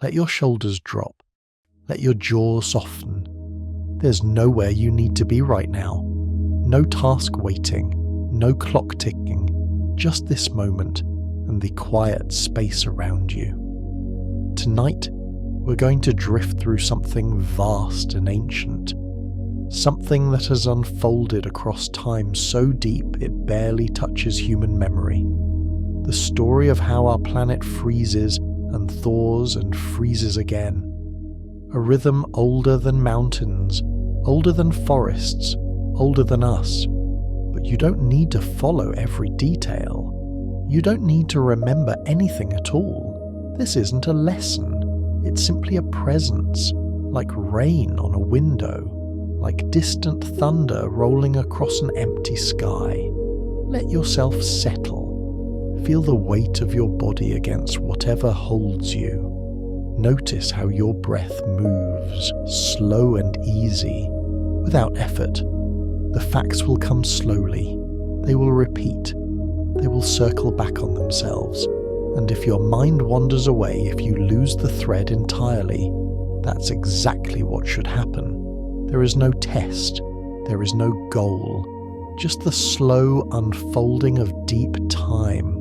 Let your shoulders drop. Let your jaw soften. There's nowhere you need to be right now. No task waiting, no clock ticking, just this moment and the quiet space around you. Tonight, we're going to drift through something vast and ancient. Something that has unfolded across time so deep it barely touches human memory. The story of how our planet freezes and thaws and freezes again. A rhythm older than mountains, older than forests, older than us. But you don't need to follow every detail. You don't need to remember anything at all. This isn't a lesson. It's simply a presence, like rain on a window, like distant thunder rolling across an empty sky. Let yourself settle. Feel the weight of your body against whatever holds you. Notice how your breath moves, slow and easy, without effort. The facts will come slowly. They will repeat. They will circle back on themselves. And if your mind wanders away, if you lose the thread entirely, that's exactly what should happen. There is no test. There is no goal. Just the slow unfolding of deep time.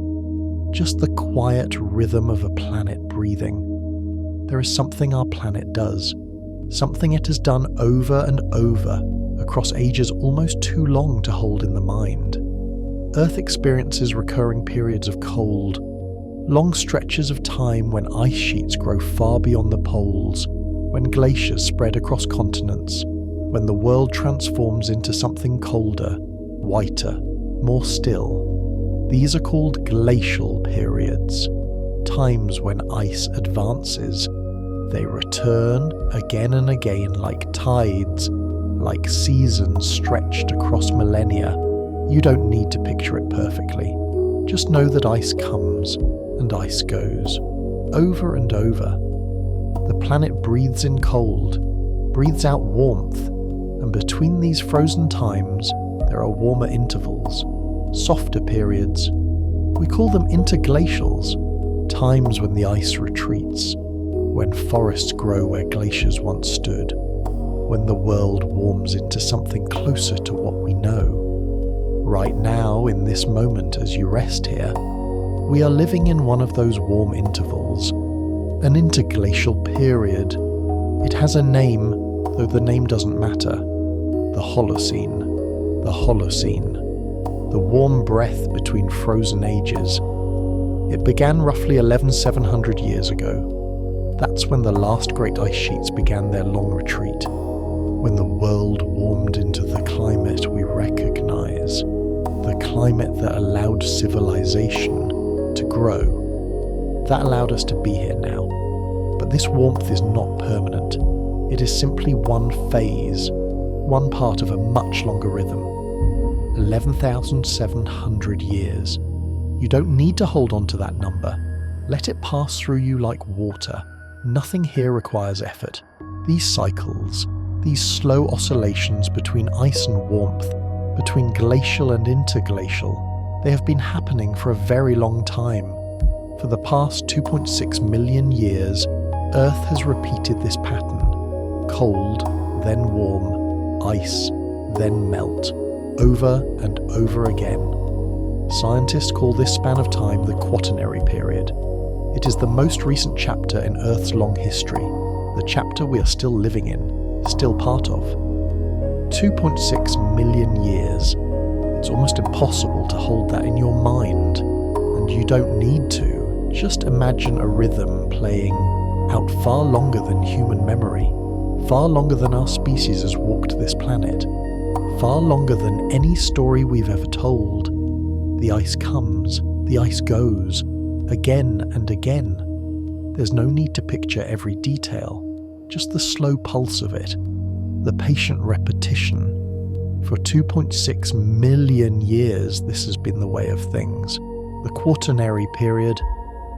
Just the quiet rhythm of a planet breathing. There is something our planet does. Something it has done over and over, across ages almost too long to hold in the mind. Earth experiences recurring periods of cold, long stretches of time when ice sheets grow far beyond the poles, when glaciers spread across continents, when the world transforms into something colder, whiter, more still. These are called glacial periods, times when ice advances. They return again and again like tides, like seasons stretched across millennia. You don't need to picture it perfectly. Just know that ice comes and ice goes, over and over. The planet breathes in cold, breathes out warmth, and between these frozen times, there are warmer intervals, softer periods. We call them interglacials, times when the ice retreats, when forests grow where glaciers once stood, when the world warms into something closer to what we know. Right now, in this moment as you rest here, we are living in one of those warm intervals, an interglacial period. It has a name, though the name doesn't matter. The Holocene. The Holocene. The warm breath between frozen ages. It began roughly 11,700 years ago. That's when the last great ice sheets began their long retreat, when the world warmed into the climate we recognize, the climate that allowed civilization to grow. That allowed us to be here now. But this warmth is not permanent. It is simply one phase, one part of a much longer rhythm. 11,700 years. You don't need to hold on to that number. Let it pass through you like water. Nothing here requires effort. These cycles, these slow oscillations between ice and warmth, between glacial and interglacial, they have been happening for a very long time. For the past 2.6 million years, Earth has repeated this pattern. Cold, then warm, ice, then melt, over and over again. Scientists call this span of time the Quaternary period. It is the most recent chapter in Earth's long history, the chapter we are still living in, still part of. 2.6 million years. It's almost impossible to hold that in your mind, and you don't need to. Just imagine a rhythm playing out far longer than human memory, far longer than our species has walked this planet, far longer than any story we've ever told. The ice comes, the ice goes, again and again. There's no need to picture every detail, just the slow pulse of it, the patient repetition. For 2.6 million years this has been the way of things. The Quaternary period,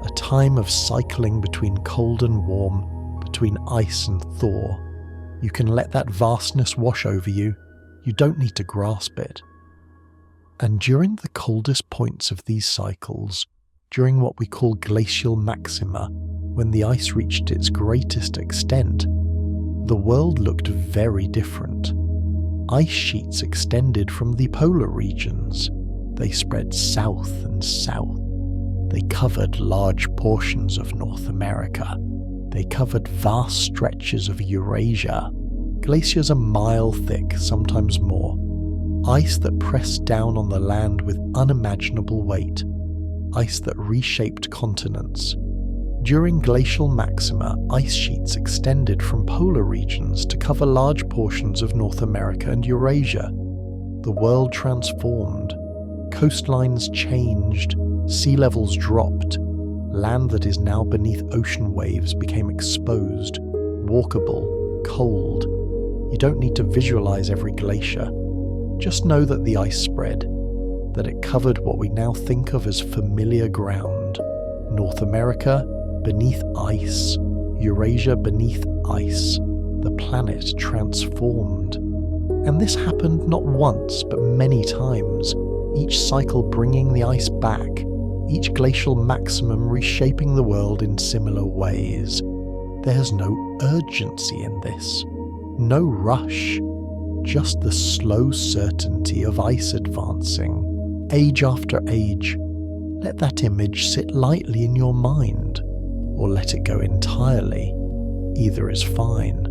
a time of cycling between cold and warm, between ice and thaw. You can let that vastness wash over you. You don't need to grasp it. And during the coldest points of these cycles, during what we call glacial maxima, when the ice reached its greatest extent, the world looked very different. Ice sheets extended from the polar regions. They spread south and south. They covered large portions of North America. They covered vast stretches of Eurasia, glaciers a mile thick, sometimes more. Ice that pressed down on the land with unimaginable weight. Ice that reshaped continents. During glacial maxima, ice sheets extended from polar regions to cover large portions of North America and Eurasia. The world transformed. Coastlines changed. Sea levels dropped. Land that is now beneath ocean waves became exposed, walkable, cold. You don't need to visualize every glacier. Just know that the ice spread, that it covered what we now think of as familiar ground. North America beneath ice, Eurasia beneath ice. The planet transformed. And this happened not once, but many times, each cycle bringing the ice back, each glacial maximum reshaping the world in similar ways. There's no urgency in this, no rush, just the slow certainty of ice advancing, age after age. Let that image sit lightly in your mind, or let it go entirely. Either is fine.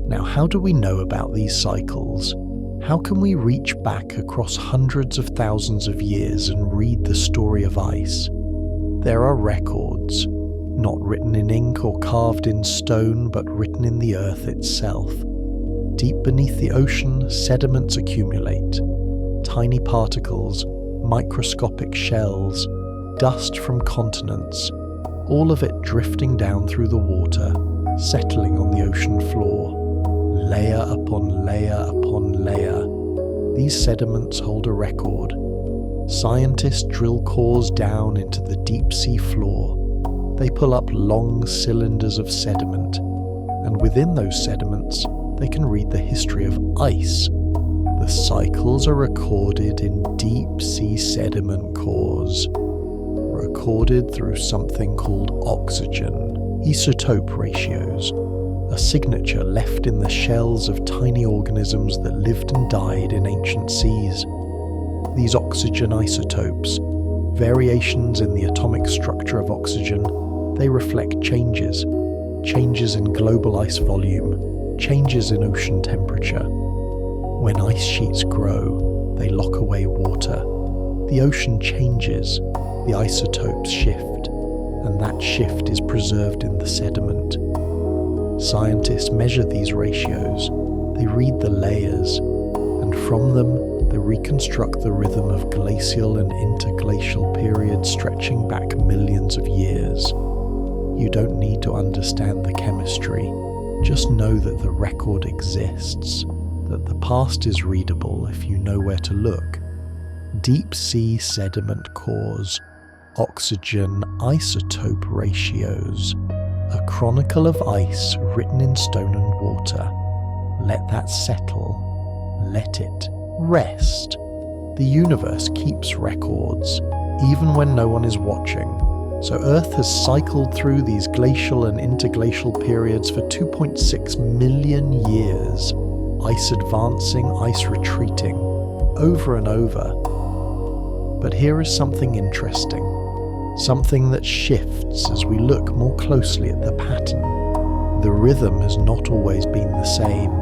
Now, how do we know about these cycles? How can we reach back across hundreds of thousands of years and read the story of ice? There are records, not written in ink or carved in stone, but written in the earth itself. Deep beneath the ocean, sediments accumulate. Tiny particles, microscopic shells, dust from continents, all of it drifting down through the water, settling on the ocean floor. Layer upon layer upon layer. These sediments hold a record. Scientists drill cores down into the deep sea floor. They pull up long cylinders of sediment, and within those sediments, they can read the history of ice. The cycles are recorded in deep sea sediment cores, recorded through something called oxygen, isotope ratios, a signature left in the shells of tiny organisms that lived and died in ancient seas. These oxygen isotopes, variations in the atomic structure of oxygen, they reflect changes in global ice volume, changes in ocean temperature. When ice sheets grow, they lock away water. The ocean changes, the isotopes shift, and that shift is preserved in the sediment. Scientists measure these ratios, they read the layers, and from them they reconstruct the rhythm of glacial and interglacial periods stretching back millions of years. You don't need to understand the chemistry, just know that the record exists, that the past is readable if you know where to look. Deep sea sediment cores, oxygen isotope ratios, a chronicle of ice written in stone and water. Let that settle. Let it rest. The universe keeps records, even when no one is watching. So Earth has cycled through these glacial and interglacial periods for 2.6 million years. Ice advancing, ice retreating, over and over. But here is something interesting. Something that shifts as we look more closely at the pattern. The rhythm has not always been the same.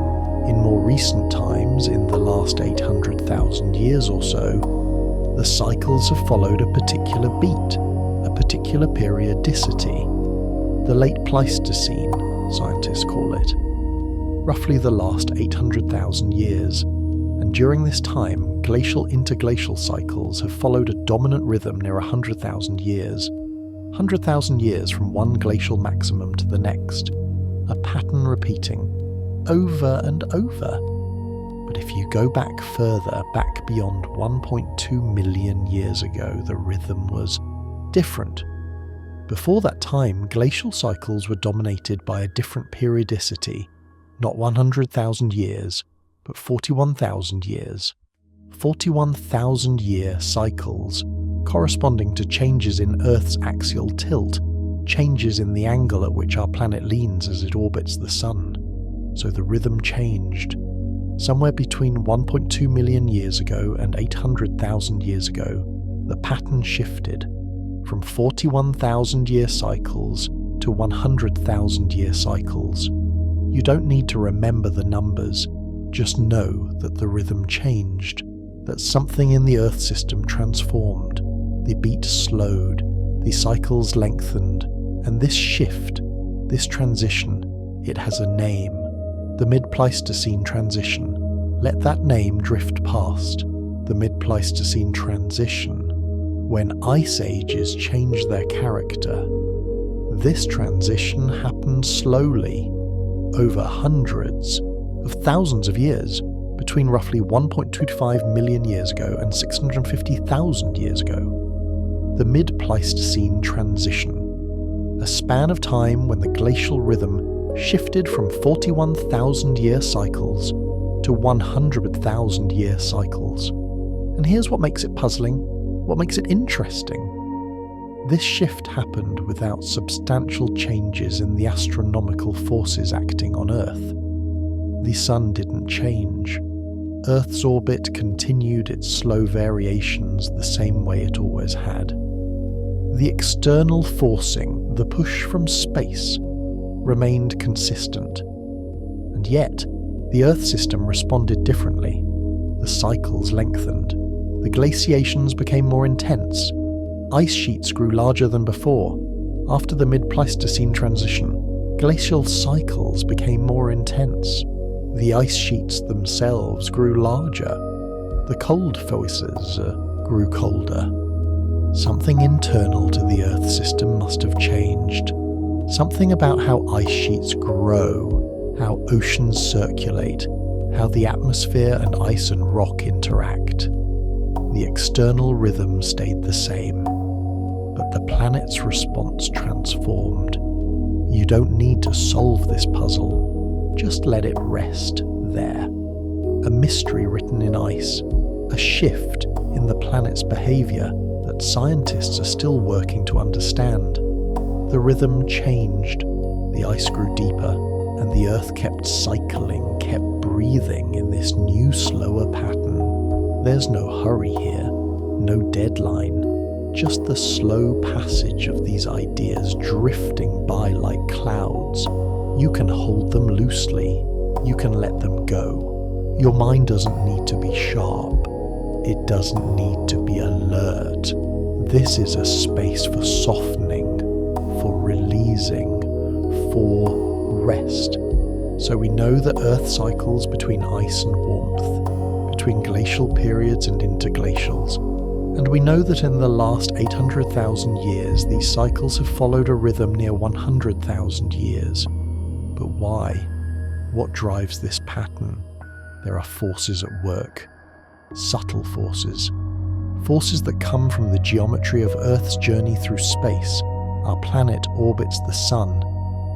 In more recent times, in the last 800,000 years or so, the cycles have followed a particular beat, a particular periodicity. The late Pleistocene, scientists call it. Roughly the last 800,000 years. And during this time, glacial interglacial cycles have followed a dominant rhythm near 100,000 years. 100,000 years from one glacial maximum to the next. A pattern repeating, over and over. But if you go back further, back beyond 1.2 million years ago, the rhythm was different. Before that time, glacial cycles were dominated by a different periodicity, not 100,000 years, but 41,000 years. 41,000-year cycles, corresponding to changes in Earth's axial tilt, changes in the angle at which our planet leans as it orbits the Sun. So the rhythm changed. Somewhere between 1.2 million years ago and 800,000 years ago, the pattern shifted from 41,000-year cycles to 100,000-year cycles. You don't need to remember the numbers, just know that the rhythm changed, that something in the Earth system transformed. The beat slowed, the cycles lengthened, and this shift, this transition, it has a name. The mid-Pleistocene transition. Let that name drift past. The mid-Pleistocene transition. When ice ages change their character. This transition happened slowly, over hundreds of thousands of years, between roughly 1.25 million years ago and 650,000 years ago. The mid-Pleistocene transition, a span of time when the glacial rhythm shifted from 41,000-year cycles to 100,000-year cycles. And here's what makes it puzzling, what makes it interesting. This shift happened without substantial changes in the astronomical forces acting on Earth. The Sun didn't change. Earth's orbit continued its slow variations the same way it always had. The external forcing, the push from space, remained consistent. And yet, the Earth system responded differently. The cycles lengthened. The glaciations became more intense. Ice sheets grew larger than before. After the mid-Pleistocene transition, glacial cycles became more intense. The ice sheets themselves grew larger. The cold forces grew colder. Something internal to the Earth system must have changed. Something about how ice sheets grow, how oceans circulate, how the atmosphere and ice and rock interact. The external rhythm stayed the same, but the planet's response transformed. You don't need to solve this puzzle, just let it rest there. A mystery written in ice, a shift in the planet's behavior that scientists are still working to understand. The rhythm changed, the ice grew deeper, and the Earth kept cycling, kept breathing in this new, slower pattern. There's no hurry here, no deadline, just the slow passage of these ideas drifting by like clouds. You can hold them loosely, you can let them go. Your mind doesn't need to be sharp, it doesn't need to be alert. This is a space for softening, for releasing, for rest. So we know that Earth cycles between ice and warmth, between glacial periods and interglacials, and we know that in the last 800,000 years these cycles have followed a rhythm near 100,000 years. But why? What drives this pattern? There are forces at work, subtle forces. Forces that come from the geometry of Earth's journey through space. Our planet orbits the Sun,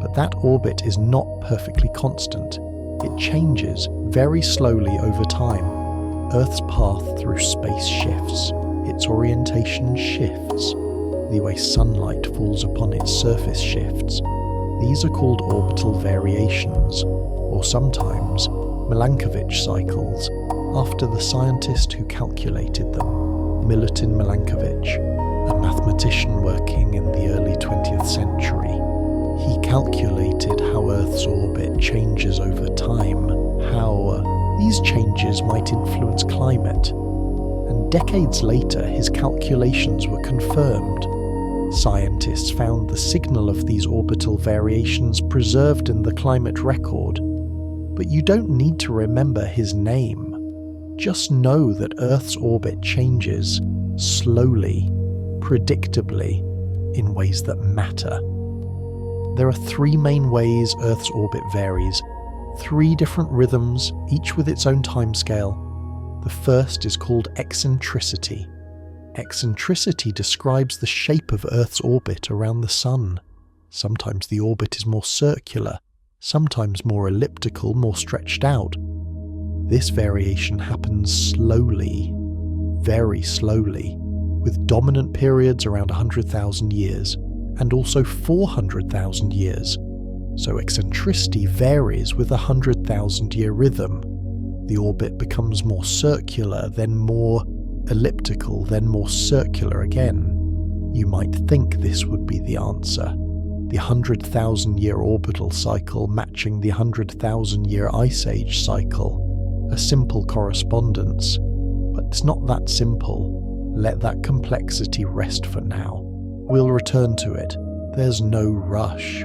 but that orbit is not perfectly constant. It changes very slowly over time. Earth's path through space shifts, its orientation shifts, the way sunlight falls upon its surface shifts. These are called orbital variations, or sometimes Milankovitch cycles, after the scientist who calculated them. Milankovitch, a mathematician working in the early 20th century. He calculated how Earth's orbit changes over time, how these changes might influence climate. And decades later, his calculations were confirmed. Scientists found the signal of these orbital variations preserved in the climate record. But you don't need to remember his name. Just know that Earth's orbit changes slowly, predictably, in ways that matter. There are three main ways Earth's orbit varies, three different rhythms, each with its own timescale. The first is called eccentricity. Eccentricity describes the shape of Earth's orbit around the Sun. Sometimes the orbit is more circular, sometimes more elliptical, more stretched out. This variation happens slowly, very slowly, with dominant periods around 100,000 years, and also 400,000 years, so eccentricity varies with a 100,000-year rhythm. The orbit becomes more circular, then more elliptical, then more circular again. You might think this would be the answer. The 100,000-year orbital cycle matching the 100,000-year ice age cycle. A simple correspondence, but it's not that simple. Let that complexity rest for now. We'll return to it. There's no rush.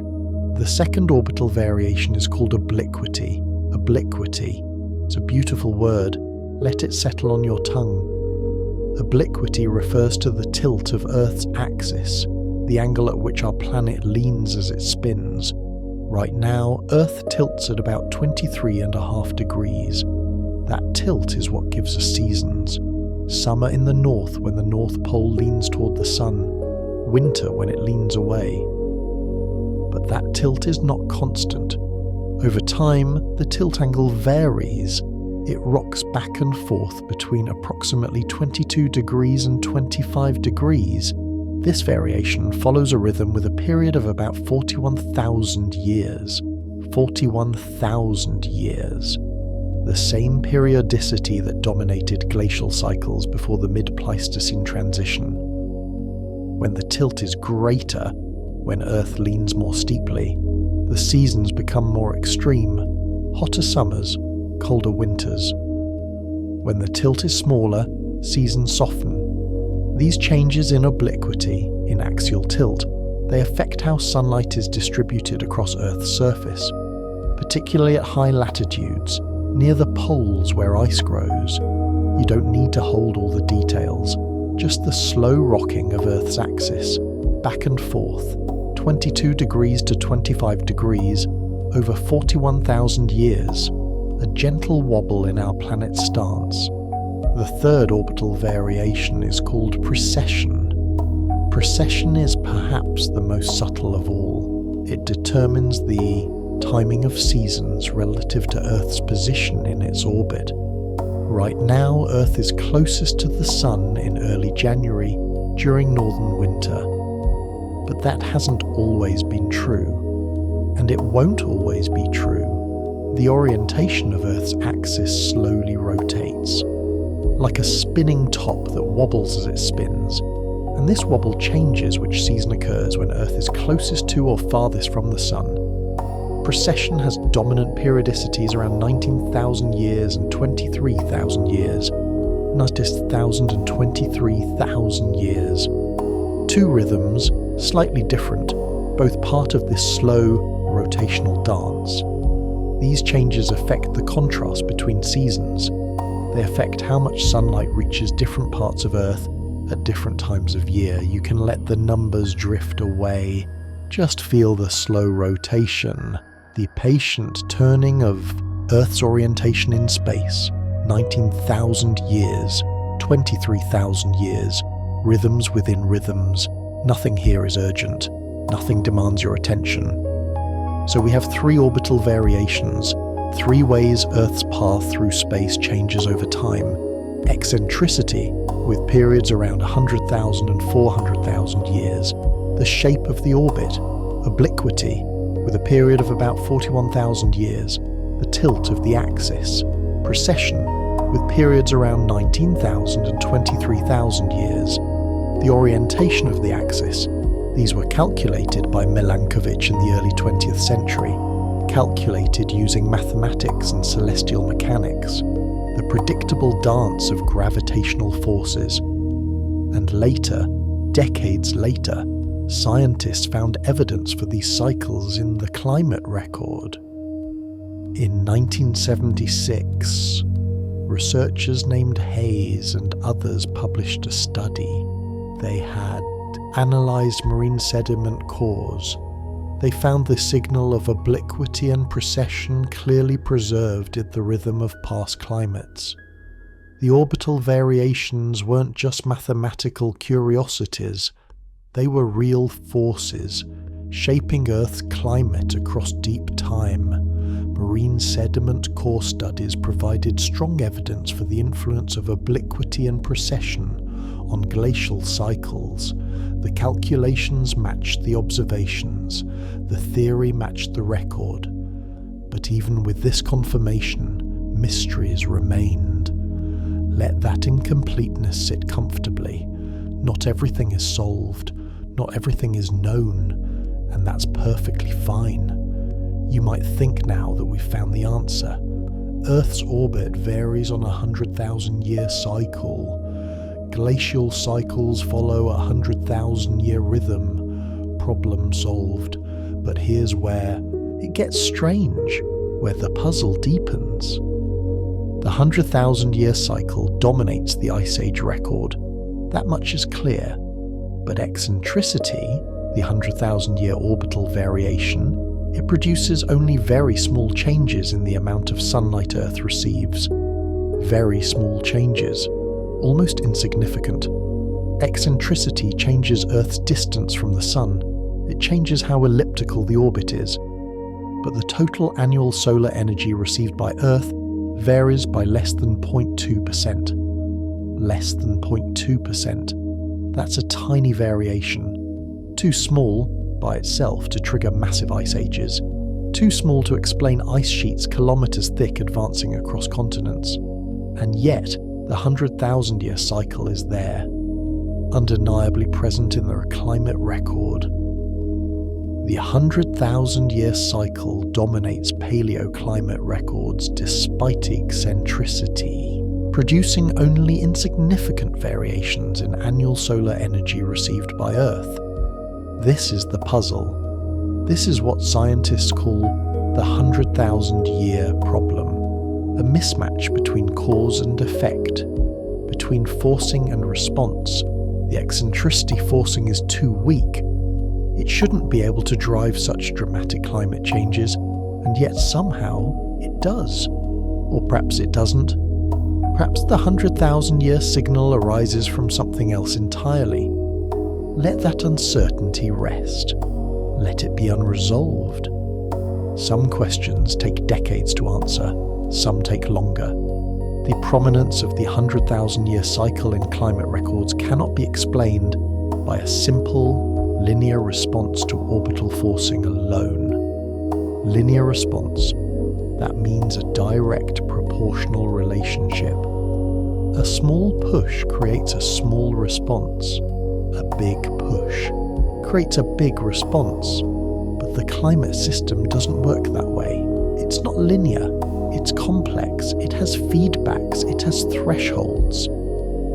The second orbital variation is called obliquity. Obliquity. It's a beautiful word. Let it settle on your tongue. Obliquity refers to the tilt of Earth's axis, the angle at which our planet leans as it spins. Right now, Earth tilts at about 23.5 degrees. That tilt is what gives us seasons. Summer in the north when the North Pole leans toward the sun, winter when it leans away. But that tilt is not constant. Over time, the tilt angle varies. It rocks back and forth between approximately 22 degrees and 25 degrees. This variation follows a rhythm with a period of about 41,000 years. 41,000 years. The same periodicity that dominated glacial cycles before the mid-Pleistocene transition. When the tilt is greater, when Earth leans more steeply, the seasons become more extreme, hotter summers, colder winters. When the tilt is smaller, seasons soften. These changes in obliquity, in axial tilt, they affect how sunlight is distributed across Earth's surface, particularly at high latitudes, near the poles where ice grows. You don't need to hold all the details, just the slow rocking of Earth's axis, back and forth, 22 degrees to 25 degrees, over 41,000 years, a gentle wobble in our planet's stance. The third orbital variation is called precession. Precession is perhaps the most subtle of all. It determines the timing of seasons relative to Earth's position in its orbit. Right now, Earth is closest to the Sun in early January during northern winter. But that hasn't always been true, and it won't always be true. The orientation of Earth's axis slowly rotates, like a spinning top that wobbles as it spins, and this wobble changes which season occurs when Earth is closest to or farthest from the Sun. Precession has dominant periodicities around 19,000 years and 23,000 years. Notice 1,000 and 23,000 years. Two rhythms, slightly different, both part of this slow, rotational dance. These changes affect the contrast between seasons. They affect how much sunlight reaches different parts of Earth at different times of year. You can let the numbers drift away. Just feel the slow rotation, the patient turning of Earth's orientation in space. 19,000 years, 23,000 years, rhythms within rhythms. Nothing here is urgent. Nothing demands your attention. So we have three orbital variations, three ways Earth's path through space changes over time. Eccentricity, with periods around 100,000 and 400,000 years. The shape of the orbit. Obliquity, with a period of about 41,000 years. The tilt of the axis. Precession, with periods around 19,000 and 23,000 years. The orientation of the axis. These were calculated by Milankovitch in the early 20th century, calculated using mathematics and celestial mechanics, the predictable dance of gravitational forces. And later, decades later, scientists found evidence for these cycles in the climate record. In 1976, researchers named Hayes and others published a study. They had analysed marine sediment cores. They found the signal of obliquity and precession clearly preserved in the rhythm of past climates. The orbital variations weren't just mathematical curiosities, they were real forces, shaping Earth's climate across deep time. Marine sediment core studies provided strong evidence for the influence of obliquity and precession on glacial cycles. The calculations matched the observations, the theory matched the record. But even with this confirmation, mysteries remained. Let that incompleteness sit comfortably. Not everything is solved, not everything is known, and that's perfectly fine. You might think now that we've found the answer. Earth's orbit varies on a 100,000-year cycle. Glacial cycles follow a 100,000-year rhythm. Problem solved. But here's where it gets strange, where the puzzle deepens. The 100,000-year cycle dominates the Ice Age record. That much is clear. But eccentricity, the 100,000-year orbital variation, it produces only very small changes in the amount of sunlight Earth receives. Very small changes, almost insignificant. Eccentricity changes Earth's distance from the Sun. It changes how elliptical the orbit is. But the total annual solar energy received by Earth varies by less than 0.2%. Less than 0.2%. That's a tiny variation. Too small by itself to trigger massive ice ages. Too small to explain ice sheets kilometers thick advancing across continents. And yet, the 100,000-year cycle is there, undeniably present in the climate record. The 100,000-year cycle dominates paleoclimate records despite eccentricity, producing only insignificant variations in annual solar energy received by Earth. This is the puzzle. This is what scientists call the 100,000-year problem. A mismatch between cause and effect, between forcing and response. The eccentricity forcing is too weak. It shouldn't be able to drive such dramatic climate changes, and yet somehow it does. Or perhaps it doesn't. Perhaps the 100,000-year signal arises from something else entirely. Let that uncertainty rest. Let it be unresolved. Some questions take decades to answer, some take longer. The prominence of the 100,000-year cycle in climate records cannot be explained by a simple, linear response to orbital forcing alone. Linear response, that means a direct proportional relationship. A small push creates a small response. A big push creates a big response. But the climate system doesn't work that way. It's not linear. It's complex. It has feedbacks. It has thresholds.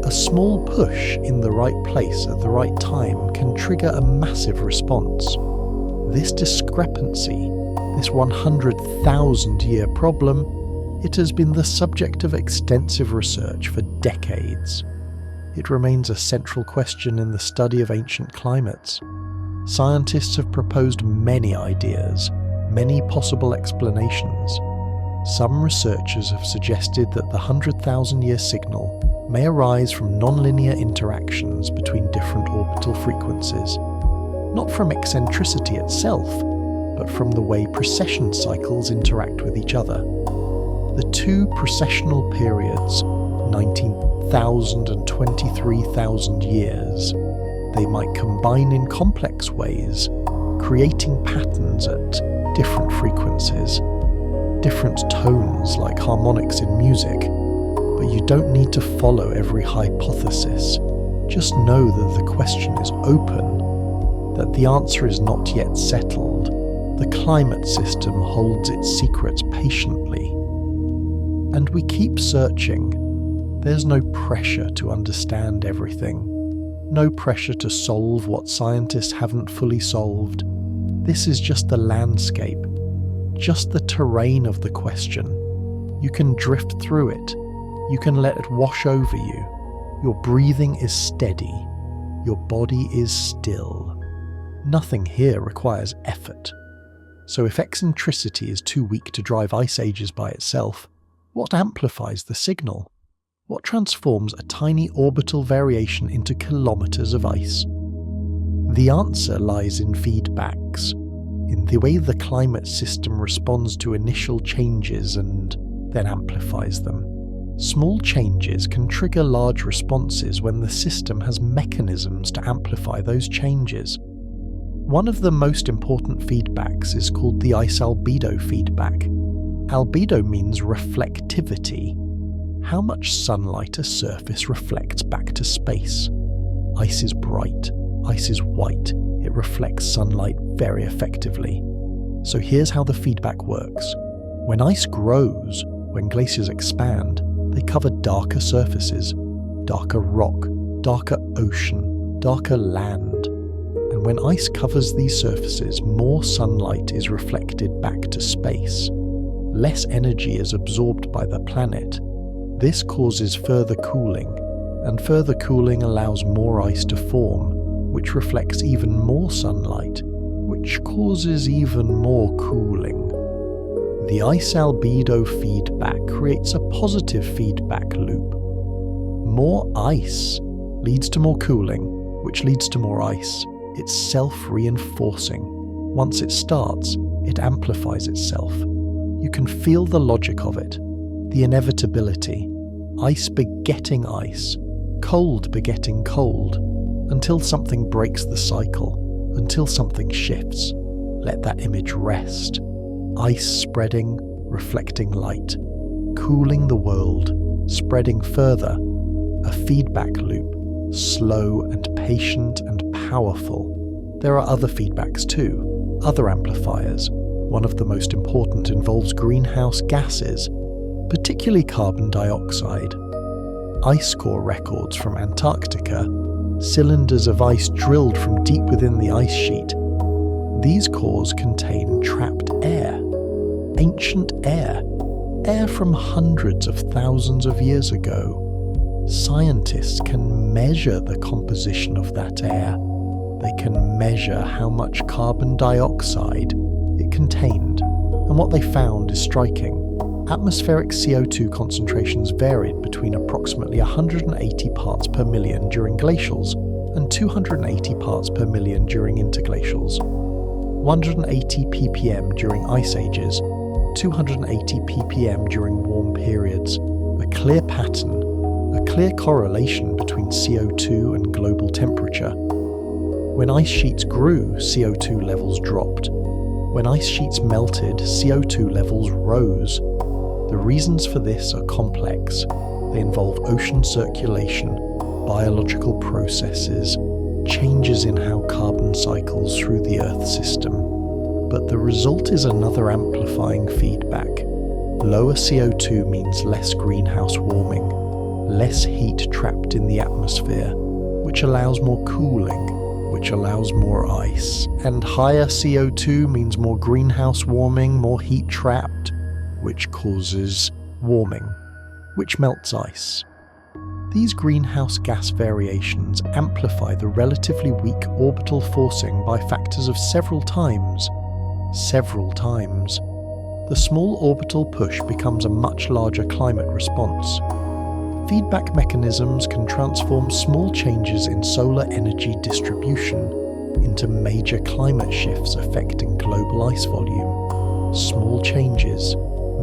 A small push in the right place at the right time can trigger a massive response. This discrepancy, this 100,000-year problem, it has been the subject of extensive research for decades. It remains a central question in the study of ancient climates. Scientists have proposed many ideas, many possible explanations. Some researchers have suggested that the 100,000-year signal may arise from nonlinear interactions between different orbital frequencies, not from eccentricity itself, but from the way precession cycles interact with each other. The two precessional periods, 19,000 and 23,000 years, they might combine in complex ways, creating patterns at different frequencies, different tones like harmonics in music. But you don't need to follow every hypothesis. Just know that the question is open, that the answer is not yet settled. The climate system holds its secrets patiently. And we keep searching. There's no pressure to understand everything. No pressure to solve what scientists haven't fully solved. This is just the landscape, just the terrain of the question. You can drift through it. You can let it wash over you. Your breathing is steady. Your body is still. Nothing here requires effort. So if eccentricity is too weak to drive ice ages by itself, what amplifies the signal? What transforms a tiny orbital variation into kilometers of ice? The answer lies in feedbacks, in the way the climate system responds to initial changes and then amplifies them. Small changes can trigger large responses when the system has mechanisms to amplify those changes. One of the most important feedbacks is called the ice albedo feedback. Albedo means reflectivity, how much sunlight a surface reflects back to space. Ice is bright, ice is white, it reflects sunlight very effectively. So here's how the feedback works. When ice grows, when glaciers expand, they cover darker surfaces, darker rock, darker ocean, darker land. And when ice covers these surfaces, more sunlight is reflected back to space. Less energy is absorbed by the planet. This causes further cooling, and further cooling allows more ice to form, which reflects even more sunlight, which causes even more cooling. The ice albedo feedback creates a positive feedback loop. More ice leads to more cooling, which leads to more ice. It's self-reinforcing. Once it starts, it amplifies itself. You can feel the logic of it, the inevitability. Ice begetting ice, cold begetting cold, until something breaks the cycle, until something shifts. Let that image rest. Ice spreading, reflecting light, cooling the world, spreading further. A feedback loop, slow and patient and powerful. There are other feedbacks too, other amplifiers. One of the most important involves greenhouse gases, particularly carbon dioxide. Ice core records from Antarctica, cylinders of ice drilled from deep within the ice sheet. These cores contain trapped air, ancient air from hundreds of thousands of years ago. Scientists can measure the composition of that air. They can measure how much carbon dioxide it contained, and what they found is striking. Atmospheric CO2 concentrations varied between approximately 180 parts per million during glacials and 280 parts per million during interglacials. 180 ppm during ice ages, 280 ppm during warm periods. A clear pattern, a clear correlation between CO2 and global temperature. When ice sheets grew, CO2 levels dropped. When ice sheets melted, CO2 levels rose. The reasons for this are complex. They involve ocean circulation, biological processes, changes in how carbon cycles through the Earth system. But the result is another amplifying feedback. Lower CO2 means less greenhouse warming, less heat trapped in the atmosphere, which allows more cooling, which allows more ice. And higher CO2 means more greenhouse warming, more heat trapped, which causes warming, which melts ice. These greenhouse gas variations amplify the relatively weak orbital forcing by factors of several times. The small orbital push becomes a much larger climate response. Feedback mechanisms can transform small changes in solar energy distribution into major climate shifts affecting global ice volume. Small changes,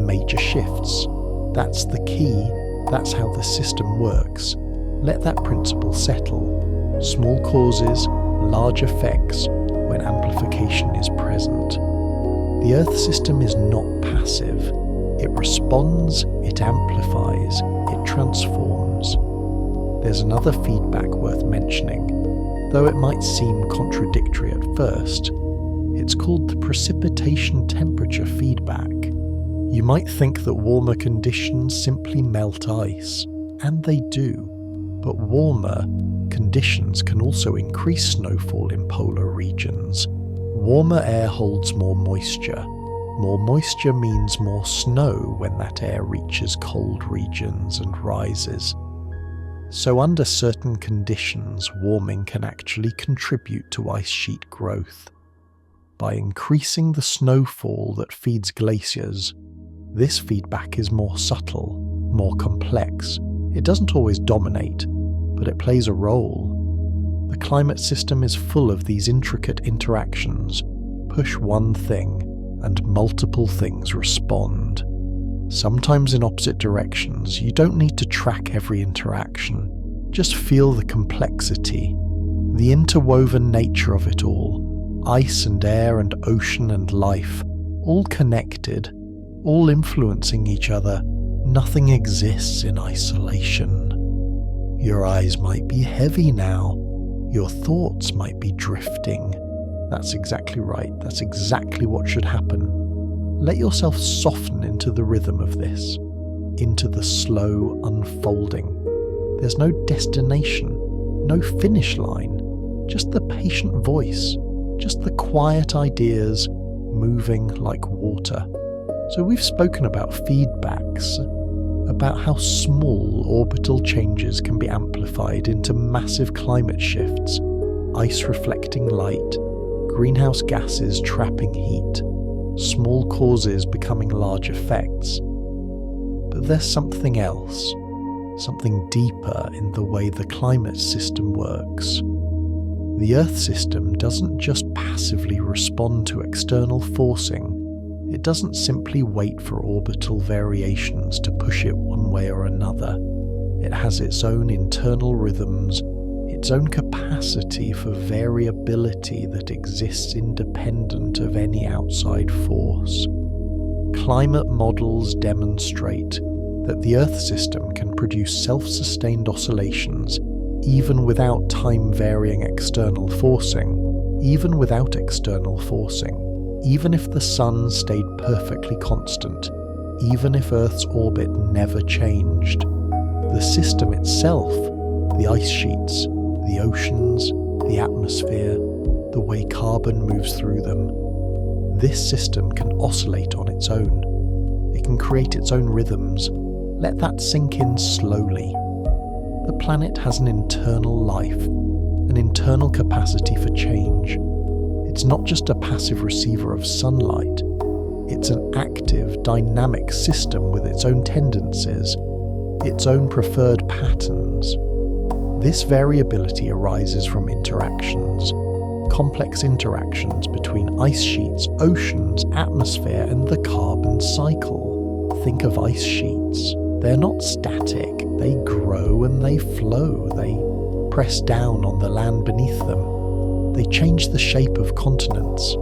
major shifts. That's the key. That's how the system works. Let that principle settle. Small causes, large effects when amplification is present. The Earth system is not passive. It responds, it amplifies, it transforms. There's another feedback worth mentioning, though it might seem contradictory at first. It's called the precipitation temperature feedback. You might think that warmer conditions simply melt ice, and they do, but warmer conditions can also increase snowfall in polar regions. Warmer air holds more moisture. More moisture means more snow when that air reaches cold regions and rises. So under certain conditions, warming can actually contribute to ice sheet growth. By increasing the snowfall that feeds glaciers, this feedback is more subtle, more complex. It doesn't always dominate, but it plays a role. The climate system is full of these intricate interactions. Push one thing, and multiple things respond. sometimes in opposite directions. You don't need to track every interaction. Just feel the complexity, the interwoven nature of it all. Ice and air and ocean and life, all connected, all influencing each other. Nothing exists in isolation. Your eyes might be heavy now. Your thoughts might be drifting. That's exactly right. That's exactly what should happen. Let yourself soften into the rhythm of this, into the slow unfolding. There's no destination, no finish line, just the patient voice, just the quiet ideas moving like water. So we've spoken about feedbacks, about how small orbital changes can be amplified into massive climate shifts, ice reflecting light, greenhouse gases trapping heat, small causes becoming large effects. But there's something else, something deeper in the way the climate system works. The Earth system doesn't just passively respond to external forcing. It doesn't simply wait for orbital variations to push it one way or another. It has its own internal rhythms, its own capacity for variability that exists independent of any outside force. Climate models demonstrate that the Earth system can produce self-sustained oscillations even without time-varying external forcing, even without external forcing. Even if the Sun stayed perfectly constant, even if Earth's orbit never changed, the system itself, the ice sheets, the oceans, the atmosphere, the way carbon moves through them, this system can oscillate on its own. It can create its own rhythms. Let that sink in slowly. The planet has an internal life, an internal capacity for change. It's not just a passive receiver of sunlight. It's an active, dynamic system with its own tendencies, its own preferred patterns. This variability arises from interactions, complex interactions between ice sheets, oceans, atmosphere, and the carbon cycle. Think of ice sheets. They're not static. They grow and they flow. They press down on the land beneath them. They change the shape of continents.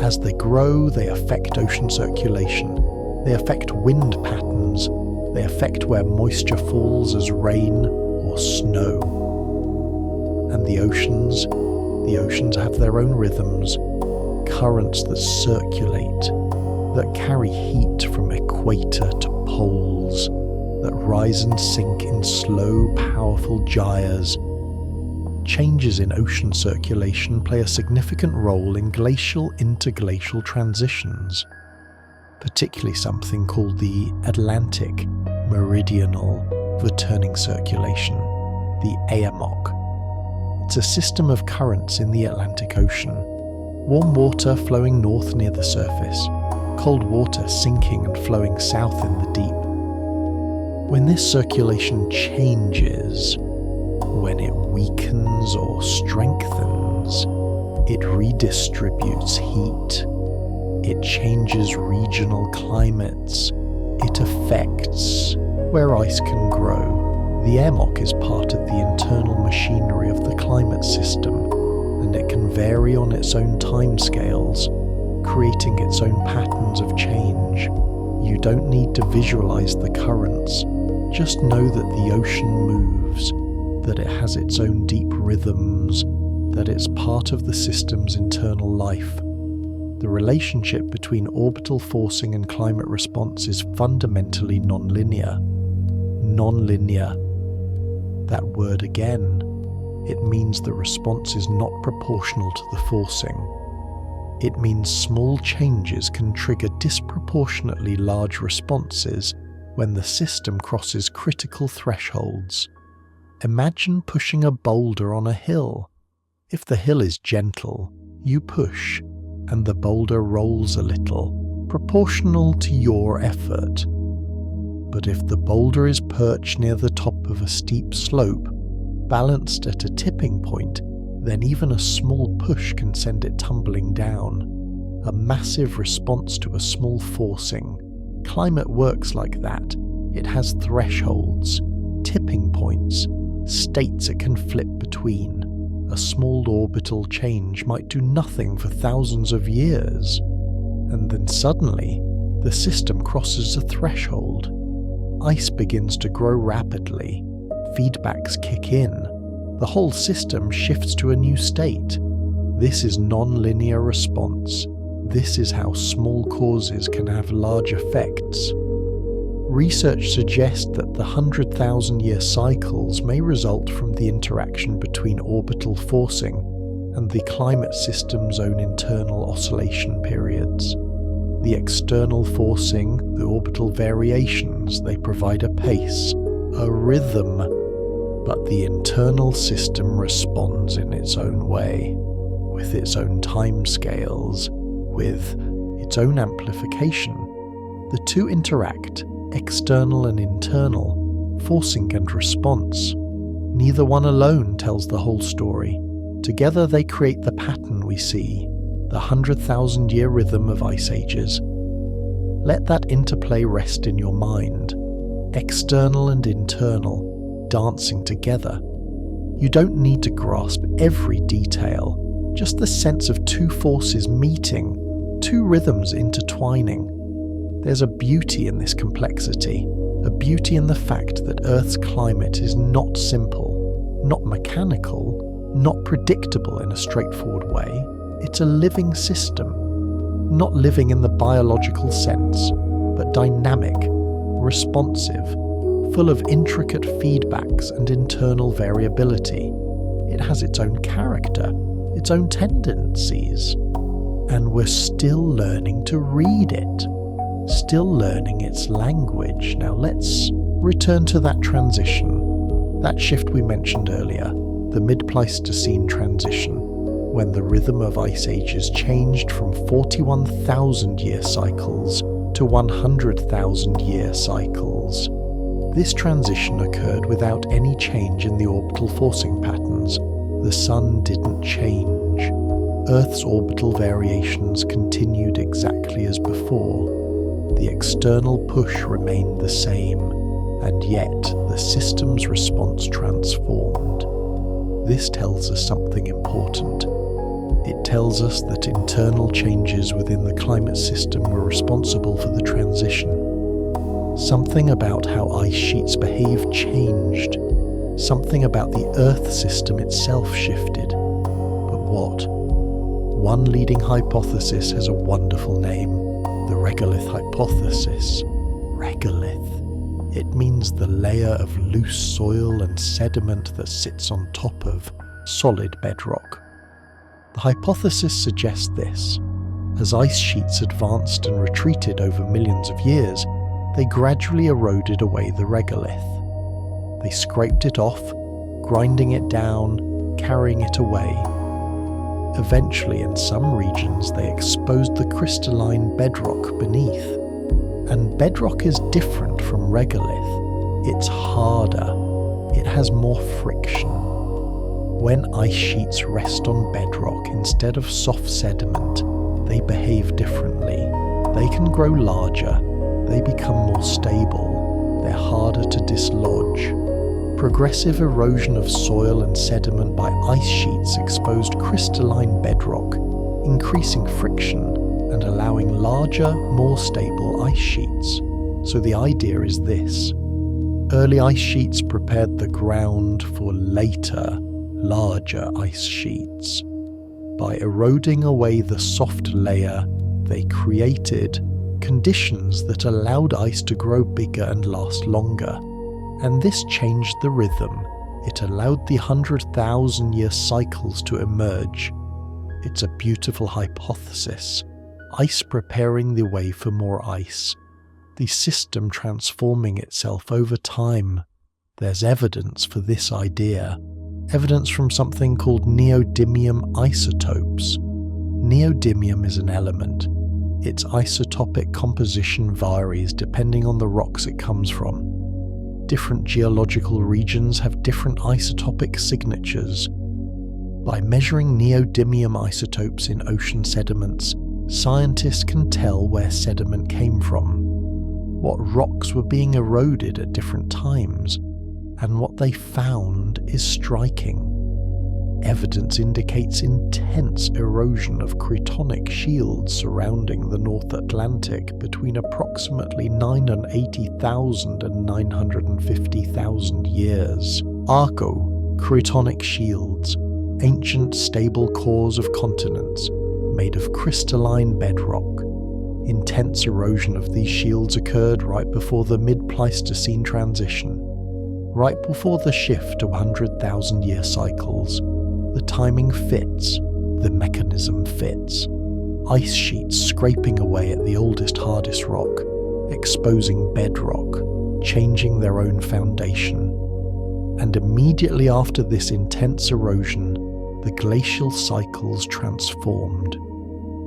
As they grow, they affect ocean circulation. They affect wind patterns. They affect where moisture falls as rain or snow. And the oceans have their own rhythms, currents that circulate, that carry heat from equator to poles, that rise and sink in slow, powerful gyres. Changes in ocean circulation play a significant role in glacial-interglacial transitions, particularly something called the Atlantic Meridional Returning Circulation, the AMOC. It's a system of currents in the Atlantic Ocean, warm water flowing north near the surface, cold water sinking and flowing south in the deep. When this circulation changes, when it weakens or strengthens, it redistributes heat, it changes regional climates, it affects where ice can grow. The AMOC is part of the internal machinery of the climate system, and it can vary on its own timescales, creating its own patterns of change. You don't need to visualize the currents, just know that the ocean moves, that it has its own deep rhythms, that it's part of the system's internal life. The relationship between orbital forcing and climate response is fundamentally nonlinear. Nonlinear. That word again. It means the response is not proportional to the forcing. It means small changes can trigger disproportionately large responses when the system crosses critical thresholds. Imagine pushing a boulder on a hill. If the hill is gentle, you push, and the boulder rolls a little, proportional to your effort. But if the boulder is perched near the top of a steep slope, balanced at a tipping point, then even a small push can send it tumbling down. A massive response to a small forcing, Climate works like that. It has thresholds, tipping points, states it can flip between. A small orbital change might do nothing for thousands of years. And then suddenly, the system crosses a threshold. Ice begins to grow rapidly. Feedbacks kick in. The whole system shifts to a new state. This is non-linear response. This is how small causes can have large effects. Research suggests that the 100,000-year cycles may result from the interaction between orbital forcing and the climate system's own internal oscillation periods. The external forcing, the orbital variations, they provide a pace, a rhythm, but the internal system responds in its own way, with its own timescales, with its own amplification. The two interact, external and internal, forcing and response. Neither one alone tells the whole story. Together they create the pattern we see, the 100,000-year rhythm of ice ages. Let that interplay rest in your mind. External and internal, dancing together. You don't need to grasp every detail, just the sense of two forces meeting, two rhythms intertwining. There's a beauty in this complexity, a beauty in the fact that Earth's climate is not simple, not mechanical, not predictable in a straightforward way. It's a living system, not living in the biological sense, but dynamic, responsive, full of intricate feedbacks and internal variability. It has its own character, its own tendencies, and we're still learning to read it. Still learning its language. Now let's return to that transition, that shift we mentioned earlier, the mid-Pleistocene transition, when the rhythm of ice ages changed from 41,000-year cycles to 100,000-year cycles. This transition occurred without any change in the orbital forcing patterns. The Sun didn't change. Earth's orbital variations continued exactly as before. The external push remained the same, and yet the system's response transformed. This tells us something important. It tells us that internal changes within the climate system were responsible for the transition. Something about how ice sheets behave changed. Something about the Earth system itself shifted. But what? One leading hypothesis has a wonderful name. The regolith hypothesis. Regolith. It means the layer of loose soil and sediment that sits on top of solid bedrock. The hypothesis suggests this. As ice sheets advanced and retreated over millions of years, they gradually eroded away the regolith. They scraped it off, grinding it down, carrying it away. Eventually, in some regions, they exposed the crystalline bedrock beneath. And bedrock is different from regolith. It's harder. It has more friction. When ice sheets rest on bedrock instead of soft sediment, they behave differently. They can grow larger. They become more stable. They're harder to dislodge. Progressive erosion of soil and sediment by ice sheets exposed crystalline bedrock, increasing friction and allowing larger, more stable ice sheets. So the idea is this. Early ice sheets prepared the ground for later, larger ice sheets. By eroding away the soft layer, they created conditions that allowed ice to grow bigger and last longer. And this changed the rhythm. It allowed the 100,000-year cycles to emerge. It's a beautiful hypothesis. Ice preparing the way for more ice. The system transforming itself over time. There's evidence for this idea. Evidence from something called neodymium isotopes. Neodymium is an element. Its isotopic composition varies depending on the rocks it comes from. Different geological regions have different isotopic signatures. By measuring neodymium isotopes in ocean sediments, scientists can tell where sediment came from. what rocks were being eroded at different times, and what they found is striking. Evidence indicates intense erosion of cratonic shields surrounding the North Atlantic between approximately 980,000 and 950,000 years. Arco, cratonic shields, ancient stable cores of continents made of crystalline bedrock. Intense erosion of these shields occurred right before the mid-Pleistocene transition, right before the shift to 100,000-year cycles. The timing fits, the mechanism fits. Ice sheets scraping away at the oldest, hardest rock, exposing bedrock, changing their own foundation. And immediately after this intense erosion, the glacial cycles transformed.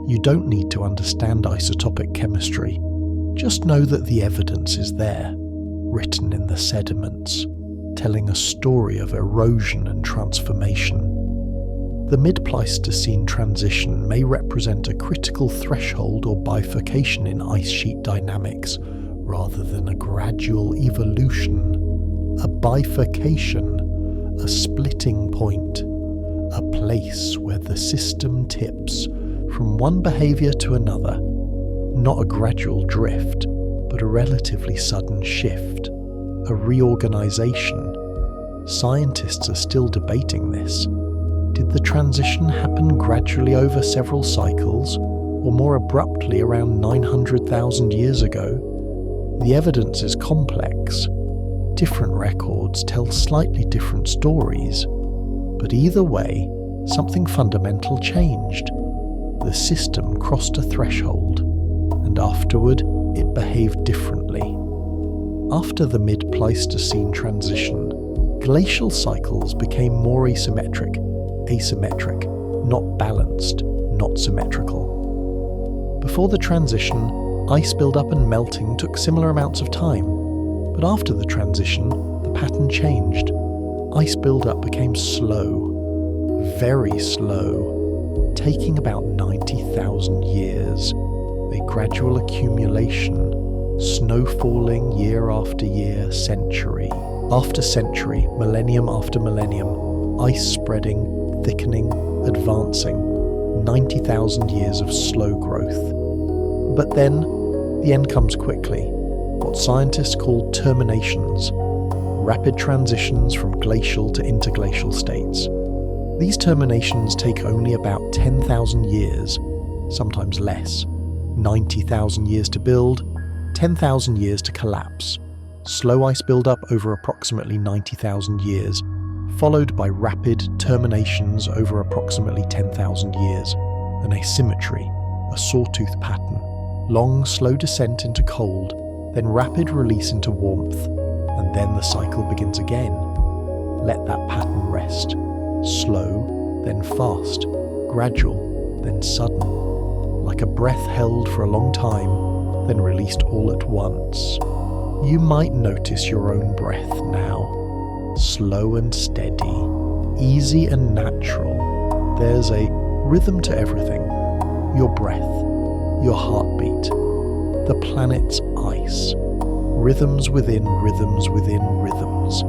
You don't need to understand isotopic chemistry. Just know that the evidence is there, written in the sediments, telling a story of erosion and transformation. The mid-Pleistocene transition may represent a critical threshold or bifurcation in ice sheet dynamics, rather than a gradual evolution. A bifurcation, a splitting point, a place where the system tips from one behavior to another. Not a gradual drift, but a relatively sudden shift, a reorganization. Scientists are still debating this. Did the transition happen gradually over several cycles, or more abruptly around 900,000 years ago? The evidence is complex. Different records tell slightly different stories. But either way, something fundamental changed. The system crossed a threshold, and afterward it behaved differently. After the mid-Pleistocene transition, glacial cycles became more asymmetric, not balanced, not symmetrical. Before the transition, ice buildup and melting took similar amounts of time, but after the transition, the pattern changed. Ice buildup became slow, very slow, taking about 90,000 years, a gradual accumulation, snow falling year after year, century after century, millennium after millennium, ice spreading, thickening, advancing, 90,000 years of slow growth. But then, the end comes quickly, what scientists call terminations, rapid transitions from glacial to interglacial states. These terminations take only about 10,000 years, sometimes less, 90,000 years to build, 10,000 years to collapse. Slow ice buildup over approximately 90,000 years, followed by rapid terminations over approximately 10,000 years, an asymmetry, a sawtooth pattern, long slow descent into cold, then rapid release into warmth, and then the cycle begins again. Let that pattern rest. Slow, then fast, gradual, then sudden, like a breath held for a long time, then released all at once. You might notice your own breath now, slow and steady, easy and natural. There's a rhythm to everything. Your breath, your heartbeat, the planet's ice, rhythms within rhythms within rhythms.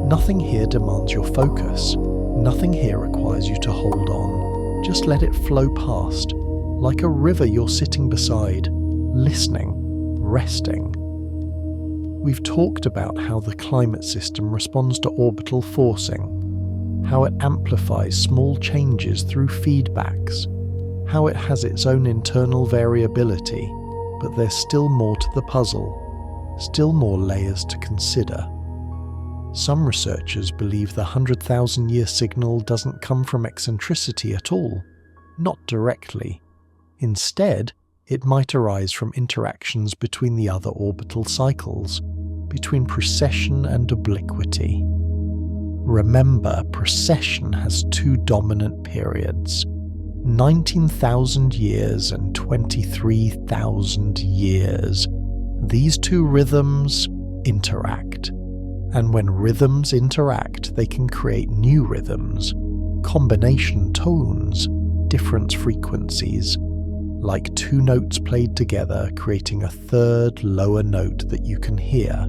Nothing here demands your focus. Nothing here requires you to hold on. Just let it flow past, like a river you're sitting beside, listening, resting. We've talked about how the climate system responds to orbital forcing, how it amplifies small changes through feedbacks, how it has its own internal variability, but there's still more to the puzzle, still more layers to consider. Some researchers believe the 100,000-year signal doesn't come from eccentricity at all, not directly. Instead, it might arise from interactions between the other orbital cycles, between precession and obliquity. Remember, precession has two dominant periods, 19,000 years and 23,000 years. These two rhythms interact, and when rhythms interact, they can create new rhythms, combination tones, different frequencies. like two notes played together, creating a third, lower note that you can hear.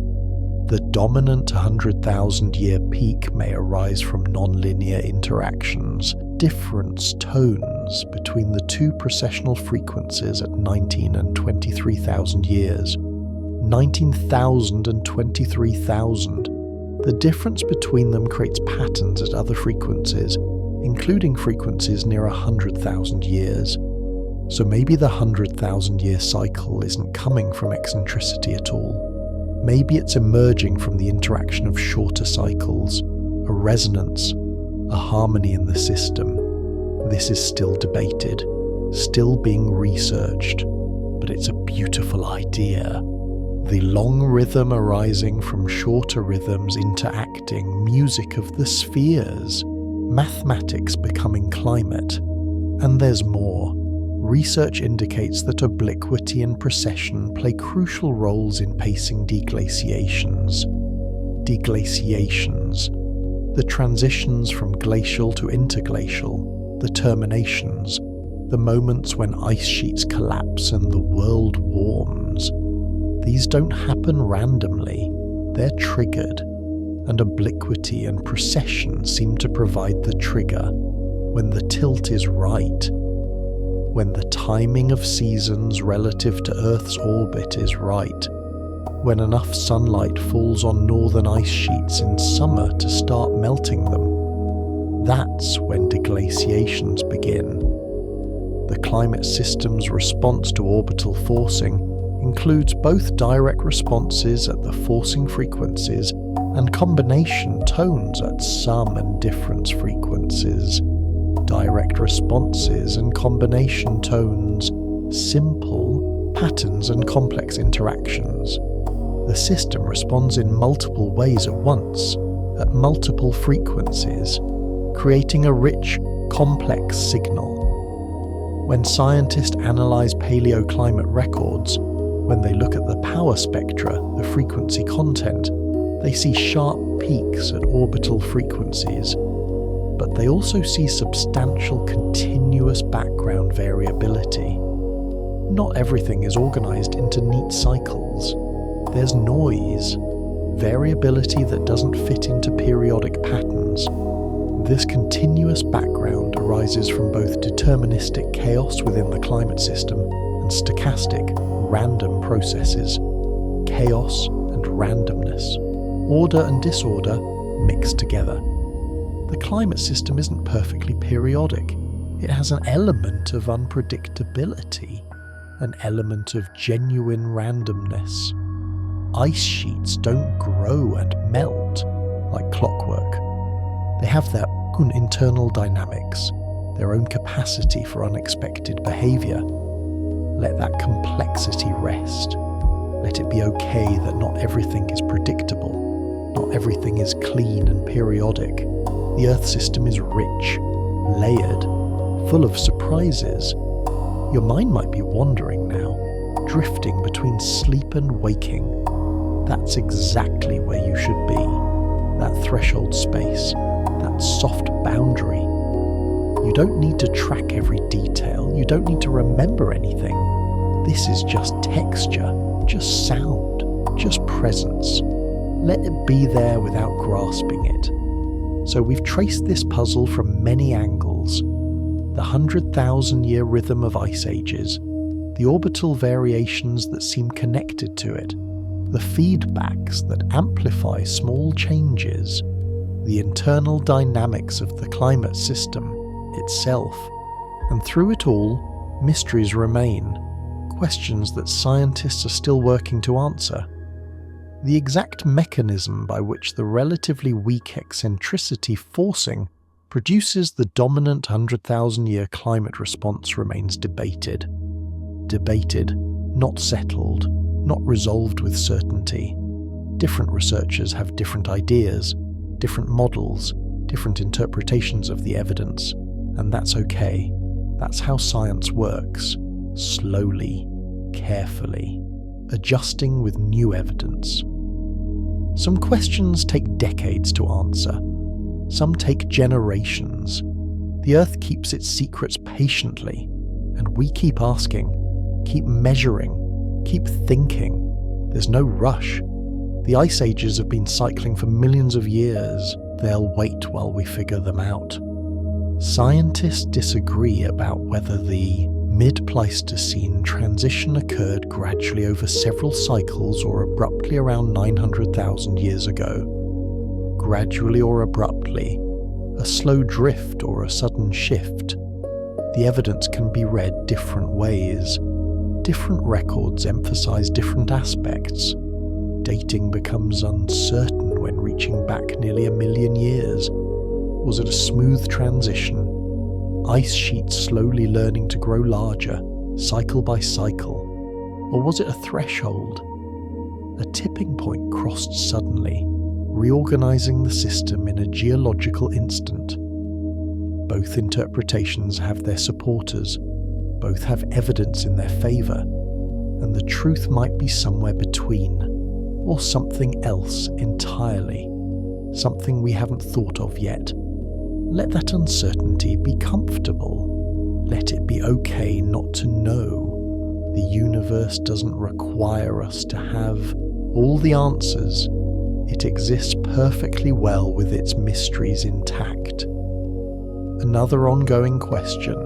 The dominant 100,000-year peak may arise from nonlinear interactions, difference tones between the two precessional frequencies at 19 and 23,000 years. 19,000 and 23,000. The difference between them creates patterns at other frequencies, including frequencies near 100,000 years. So maybe the 100,000-year cycle isn't coming from eccentricity at all. Maybe it's emerging from the interaction of shorter cycles, a resonance, a harmony in the system. This is still debated, still being researched, but it's a beautiful idea. The long rhythm arising from shorter rhythms interacting, music of the spheres, mathematics becoming climate. And there's more. Research indicates that obliquity and precession play crucial roles in pacing deglaciations. Deglaciations, the transitions from glacial to interglacial, the terminations, the moments when ice sheets collapse and the world warms. These don't happen randomly, they're triggered, and obliquity and precession seem to provide the trigger when the tilt is right. When the timing of seasons relative to Earth's orbit is right, when enough sunlight falls on northern ice sheets in summer to start melting them, that's when deglaciations begin. The climate system's response to orbital forcing includes both direct responses at the forcing frequencies and combination tones at sum and difference frequencies. Direct responses and combination tones, simple patterns and complex interactions. The system responds in multiple ways at once, at multiple frequencies, creating a rich, complex signal. When scientists analyze paleoclimate records, when they look at the power spectra, the frequency content, they see sharp peaks at orbital frequencies, but they also see substantial continuous background variability. Not everything is organized into neat cycles. There's noise, variability that doesn't fit into periodic patterns. This continuous background arises from both deterministic chaos within the climate system and stochastic, random processes. Chaos and randomness, order and disorder mixed together. The climate system isn't perfectly periodic. It has an element of unpredictability, an element of genuine randomness. Ice sheets don't grow and melt like clockwork. They have their own internal dynamics, their own capacity for unexpected behavior. Let that complexity rest. Let it be okay that not everything is predictable, not everything is clean and periodic. The Earth system is rich, layered, full of surprises. Your mind might be wandering now, drifting between sleep and waking. That's exactly where you should be. That threshold space, that soft boundary. You don't need to track every detail. You don't need to remember anything. This is just texture, just sound, just presence. Let it be there without grasping it. So we've traced this puzzle from many angles. The 100,000-year rhythm of ice ages, the orbital variations that seem connected to it, the feedbacks that amplify small changes, the internal dynamics of the climate system itself. And through it all, mysteries remain, questions that scientists are still working to answer. The exact mechanism by which the relatively weak eccentricity forcing produces the dominant 100,000-year climate response remains debated. Debated, not settled, not resolved with certainty. Different researchers have different ideas, different models, different interpretations of the evidence, and that's okay. That's how science works, slowly, carefully, adjusting with new evidence. Some questions take decades to answer. Some take generations. The Earth keeps its secrets patiently, And we keep asking, keep measuring, keep thinking. There's no rush. The ice ages have been cycling for millions of years. They'll wait while we figure them out. Scientists disagree about whether the mid-Pleistocene transition occurred gradually over several cycles or abruptly around 900,000 years ago. Gradually or abruptly, a slow drift or a sudden shift. The evidence can be read different ways. Different records emphasize different aspects. Dating becomes uncertain when reaching back nearly 1 million years. Was it a smooth transition? Ice sheets slowly learning to grow larger, cycle by cycle? Or was it a threshold? A tipping point crossed suddenly, reorganizing the system in a geological instant. Both interpretations have their supporters, both have evidence in their favor, and the truth might be somewhere between, or something else entirely, something we haven't thought of yet. Let that uncertainty be comfortable. Let it be okay not to know. The universe doesn't require us to have all the answers. It exists perfectly well with its mysteries intact. Another ongoing question: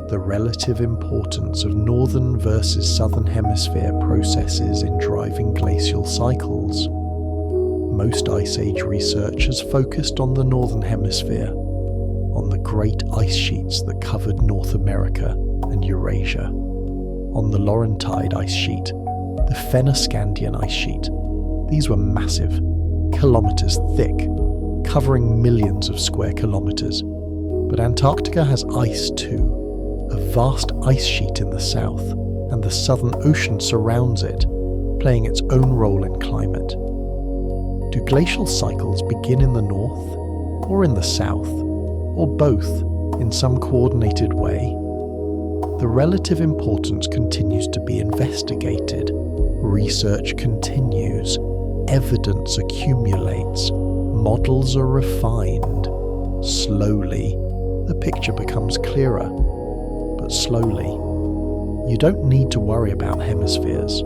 the relative importance of northern versus southern hemisphere processes in driving glacial cycles. Most Ice Age research has focused on the northern hemisphere, on the great ice sheets that covered North America and Eurasia, on the Laurentide ice sheet, the Fennoscandian ice sheet. These were massive, kilometers thick, covering millions of square kilometers. But Antarctica has ice too, a vast ice sheet in the south, and the Southern Ocean surrounds it, playing its own role in climate. Do glacial cycles begin in the north, or in the south, or both, in some coordinated way? The relative importance continues to be investigated. Research continues. Evidence accumulates. Models are refined. Slowly, the picture becomes clearer, but slowly. You don't need to worry about hemispheres,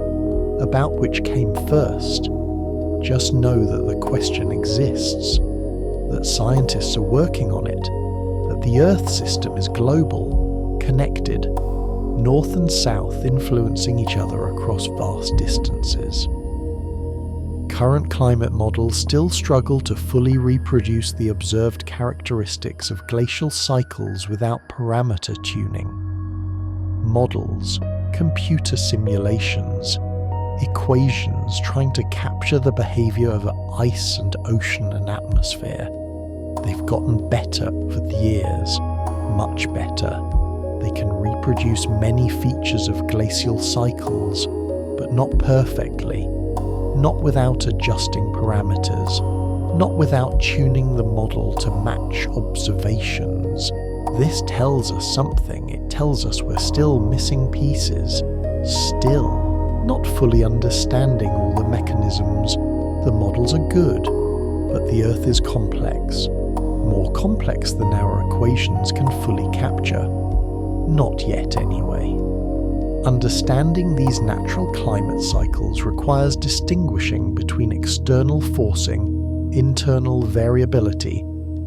about which came first. Just know that the question exists, that scientists are working on it, that the Earth system is global, connected, north and south influencing each other across vast distances. Current climate models still struggle to fully reproduce the observed characteristics of glacial cycles without parameter tuning. Models, computer simulations, equations trying to capture the behavior of ice and ocean and atmosphere. They've gotten better over the years, much better. They can reproduce many features of glacial cycles, but not perfectly, not without adjusting parameters, not without tuning the model to match observations. This tells us something. It tells us we're still missing pieces, still not fully understanding all the mechanisms. The models are good, but the Earth is complex, more complex than our equations can fully capture. Not yet, anyway. Understanding these natural climate cycles requires distinguishing between external forcing, internal variability,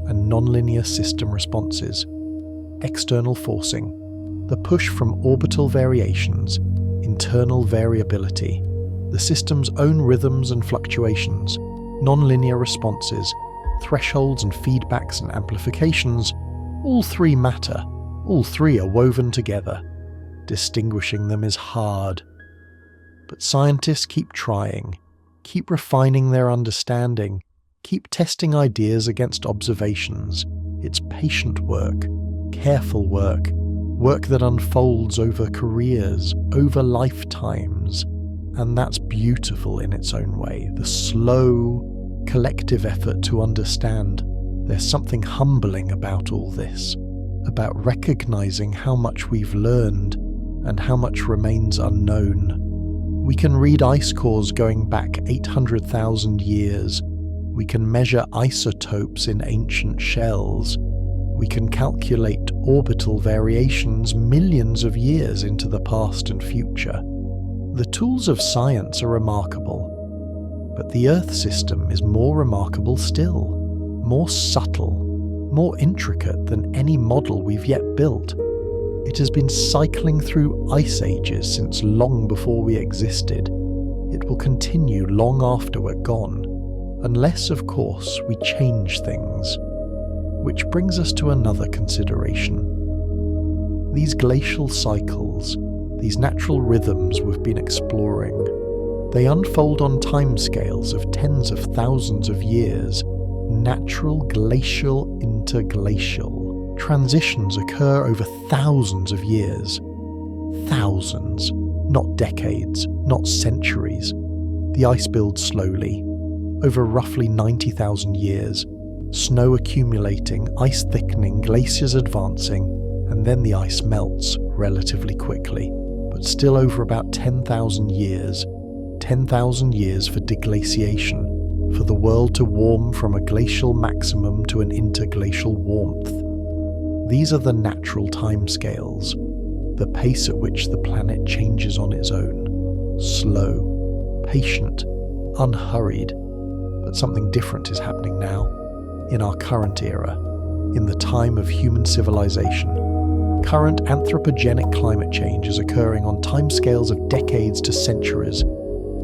and nonlinear system responses. External forcing, the push from orbital variations, internal variability, the system's own rhythms and fluctuations, nonlinear responses, thresholds and feedbacks and amplifications. All three matter. All three are woven together. Distinguishing them is hard. But scientists keep trying, keep refining their understanding, keep testing ideas against observations. It's patient work, careful work, work that unfolds over careers, over lifetimes. And that's beautiful in its own way. The slow, collective effort to understand. There's something humbling about all this, about recognizing how much we've learned and how much remains unknown. We can read ice cores going back 800,000 years. We can measure isotopes in ancient shells. We can calculate orbital variations millions of years into the past and future. The tools of science are remarkable, but the Earth system is more remarkable still, more subtle, more intricate than any model we've yet built. It has been cycling through ice ages since long before we existed. It will continue long after we're gone, unless, of course, we change things. Which brings us to another consideration. These glacial cycles, these natural rhythms we've been exploring, they unfold on timescales of tens of thousands of years. Natural glacial interglacial transitions occur over thousands of years. Thousands, not decades, not centuries. The ice builds slowly, over roughly 90,000 years. Snow accumulating, ice thickening, glaciers advancing, and then the ice melts relatively quickly, but still over about 10,000 years. 10,000 years for deglaciation, for the world to warm from a glacial maximum to an interglacial warmth. These are the natural timescales, the pace at which the planet changes on its own. Slow, patient, unhurried, but something different is happening now. In our current era, in the time of human civilization, current anthropogenic climate change is occurring on timescales of decades to centuries.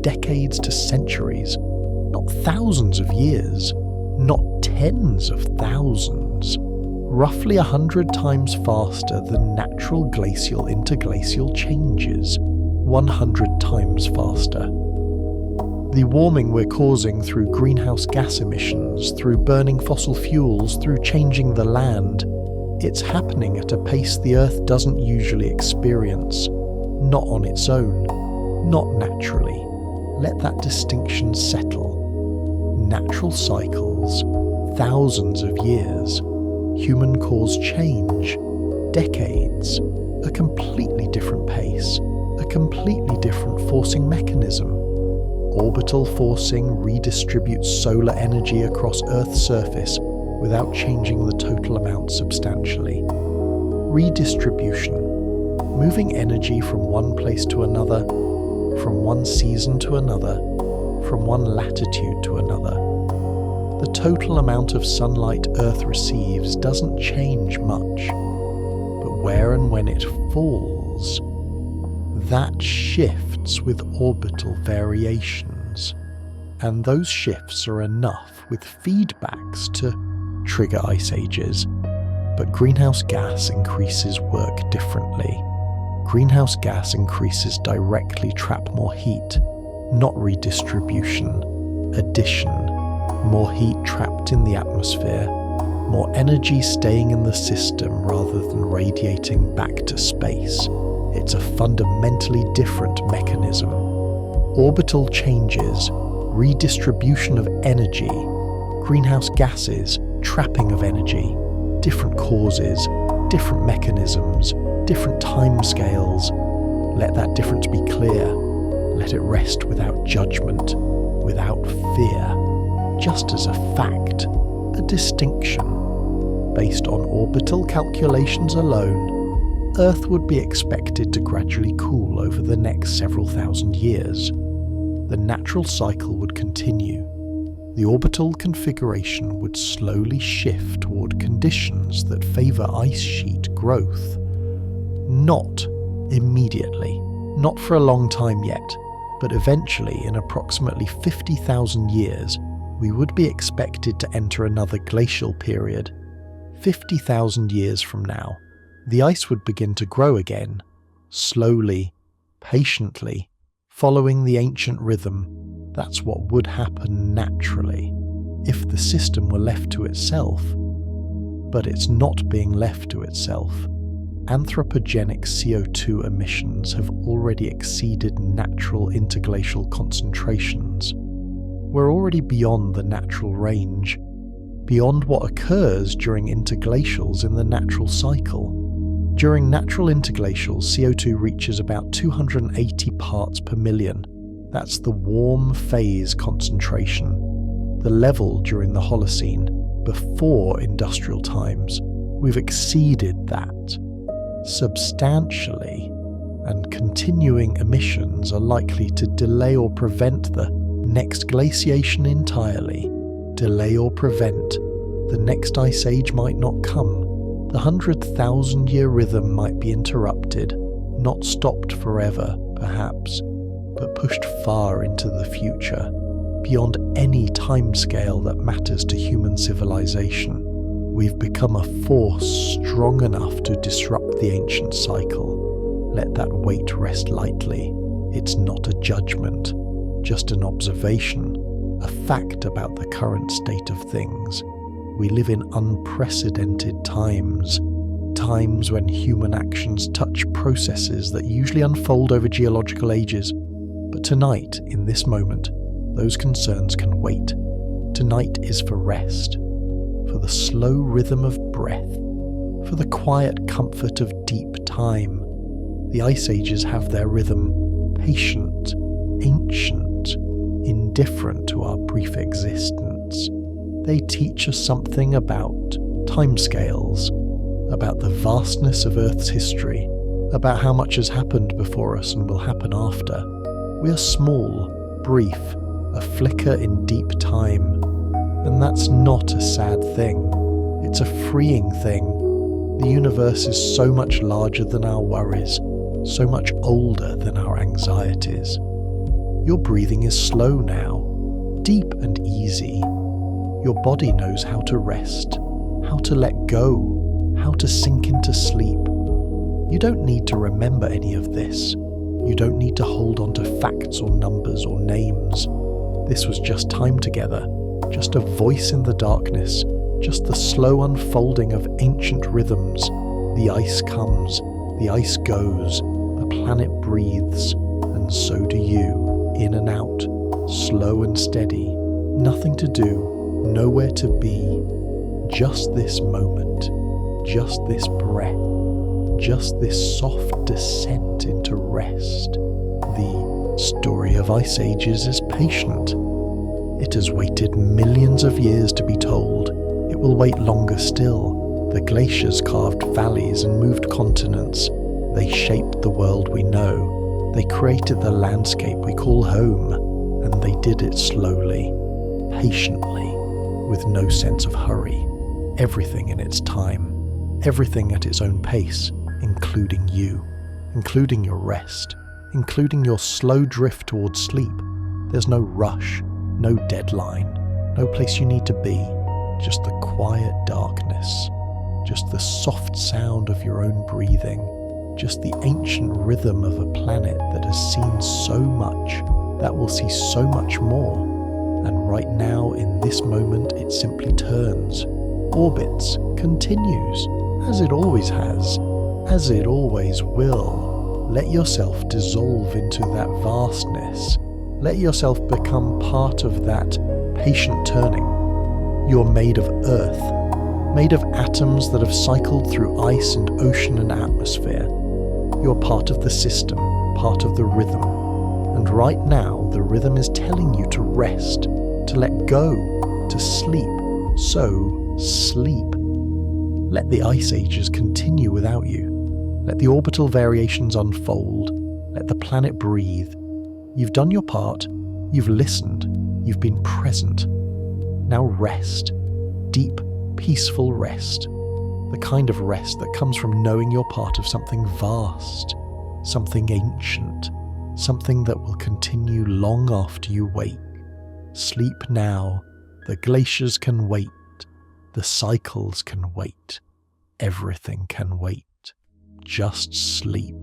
Decades to centuries, not thousands of years, not tens of thousands. Roughly 100 times faster than natural glacial interglacial changes. 100 times faster. The warming we're causing through greenhouse gas emissions, through burning fossil fuels, through changing the land, it's happening at a pace the Earth doesn't usually experience. Not on its own, not naturally. Let that distinction settle. Natural cycles, thousands of years, human-caused change, decades, a completely different pace, a completely different forcing mechanism. Orbital forcing redistributes solar energy across Earth's surface without changing the total amount substantially. Redistribution, moving energy from one place to another, from one season to another, from one latitude to another. The total amount of sunlight Earth receives doesn't change much, but where and when it falls, that shifts with orbital variations, and those shifts are enough with feedbacks to trigger ice ages. But greenhouse gas increases work differently. Greenhouse gas increases directly trap more heat, not redistribution, addition, more heat trapped in the atmosphere, more energy staying in the system rather than radiating back to space. It's a fundamentally different mechanism. Orbital changes, redistribution of energy, greenhouse gases, trapping of energy, different causes, different mechanisms, different timescales. Let that difference be clear. Let it rest without judgment, without fear, just as a fact, a distinction. Based on orbital calculations alone, Earth would be expected to gradually cool over the next several thousand years. The natural cycle would continue. The orbital configuration would slowly shift toward conditions that favor ice sheet growth. Not immediately, not for a long time yet, but eventually, in approximately 50,000 years, we would be expected to enter another glacial period. 50,000 years from now, the ice would begin to grow again, slowly, patiently, following the ancient rhythm. That's what would happen naturally, if the system were left to itself. But it's not being left to itself. Anthropogenic CO2 emissions have already exceeded natural interglacial concentrations. We're already beyond the natural range, beyond what occurs during interglacials in the natural cycle. During natural interglacials, CO2 reaches about 280 parts per million. That's the warm phase concentration. The level during the Holocene, before industrial times, We've exceeded that substantially, and continuing emissions are likely to delay or prevent the next glaciation entirely, delay or prevent the next ice age might not come. The 100,000-year rhythm might be interrupted, not stopped forever, perhaps, but pushed far into the future, beyond any timescale that matters to human civilization. We've become a force strong enough to disrupt the ancient cycle. Let that weight rest lightly. It's not a judgment, just an observation, a fact about the current state of things. We live in unprecedented times when human actions touch processes that usually unfold over geological ages. But tonight, in this moment, those concerns can wait. Tonight is for rest, for the slow rhythm of breath, for the quiet comfort of deep time. The ice ages have their rhythm, patient, ancient, indifferent to our brief existence. They teach us something about timescales, about the vastness of Earth's history, about how much has happened before us and will happen after. We are small, brief, a flicker in deep time, and that's not a sad thing. It's a freeing thing. The universe is so much larger than our worries, so much older than our anxieties. Your breathing is slow now, deep and easy. Your body knows how to rest, how to let go, how to sink into sleep. You don't need to remember any of this. You don't need to hold on to facts or numbers or names. This was just time together, just a voice in the darkness, just the slow unfolding of ancient rhythms. The ice comes, the ice goes, the planet breathes, and so do you, in and out, slow and steady. Nothing to do, nowhere to be, just this moment, just this breath, just this soft descent into rest. The story of ice ages is patient. It has waited millions of years to be told. It will wait longer still. The glaciers carved valleys and moved continents. They shaped the world we know. They created the landscape we call home, and they did it slowly, patiently, with no sense of hurry. Everything in its time, everything at its own pace, including you, including your rest, including your slow drift towards sleep. There's no rush, no deadline, no place you need to be, just the quiet darkness, just the soft sound of your own breathing, just the ancient rhythm of a planet that has seen so much, that will see so much more. And right now, in this moment, it simply turns, orbits, continues, as it always has, as it always will. Let yourself dissolve into that vastness. Let yourself become part of that patient turning. You're made of earth, made of atoms that have cycled through ice and ocean and atmosphere. You're part of the system, part of the rhythm. And right now, the rhythm is telling you to rest, to let go, to sleep. So, sleep. Let the ice ages continue without you. Let the orbital variations unfold. Let the planet breathe. You've done your part. You've listened. You've been present. Now rest. Deep, peaceful rest. The kind of rest that comes from knowing you're part of something vast, something ancient, something that will continue long after you wake. Sleep now. The glaciers can wait. The cycles can wait. Everything can wait. Just sleep.